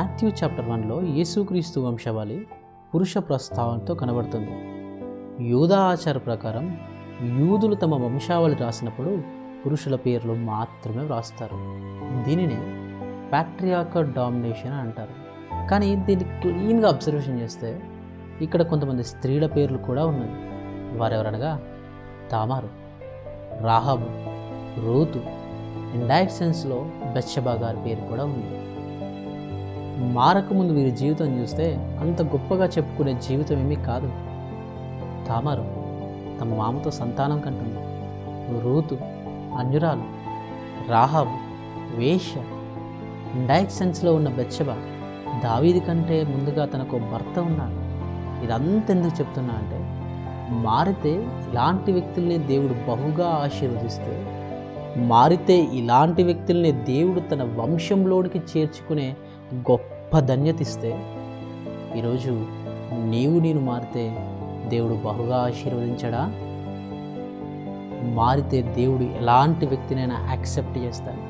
Matthew chapter 1లో యేసుక్రీస్తు వంశావళి పురుష ప్రస్తావనతో కనబడుతుంది. యూదా ఆచార ప్రకారం యూదులు తమ వంశావళి రాసినప్పుడు పురుషుల పేర్లు మాత్రమే వ్రాస్తారు. దీనిని ప్యాట్రియార్కల్ డామినేషన్ అంటారు. కానీ దీన్ని క్లీన్గా అబ్జర్వేషన్ చేస్తే ఇక్కడ కొంతమంది స్త్రీల పేర్లు కూడా ఉన్నాయి. వారెవరనగా తామారు, రాహాబు, రూతు, ఇండైరెక్ట్ సెన్స్లో బెత్షెబా గారి పేరు కూడా ఉంది. మారకు ముందు వీరి జీవితం చూస్తే అంత గొప్పగా చెప్పుకునే జీవితం ఏమీ కాదు. తామారు తమ మామతో సంతానం కంటుంది. రూతు అన్యురాలు, రాహాబు వేశ్య, ఇండైరెక్ట్ సెన్స్లో ఉన్న బెత్షెబా దావీదు కంటే ముందుగా తనకు భర్త ఉన్నాడు. ఇదంతా ఎందుకు చెప్తున్నా అంటే, మారితే ఇలాంటి వ్యక్తుల్ని దేవుడు బహుగా ఆశీర్వదిస్తే, మారితే ఇలాంటి వ్యక్తుల్ని దేవుడు తన వంశంలోనికి చేర్చుకునే గొప్ప ధన్యత ఇస్తే, ఈరోజు నేను మారితే దేవుడు బహుగా ఆశీర్వదించడా? మారితే దేవుడు ఎలాంటి వ్యక్తినైనా యాక్సెప్ట్ చేస్తాడు.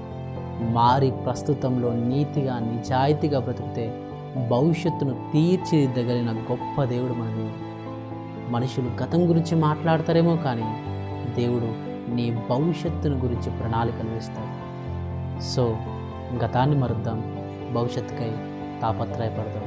మారి ప్రస్తుతంలో నీతిగా నిజాయితీగా బ్రతికితే భవిష్యత్తును తీర్చిదిద్దగలిగిన గొప్ప దేవుడు మన దేవుడు. మనుషులు గతం గురించి మాట్లాడతారేమో, కానీ దేవుడు నీ భవిష్యత్తును గురించి ప్రణాళికలు వేస్తాడు. సో గతాన్ని మరుద్దాం, భవిష్యత్తుకై తాపత్రయపడదాం.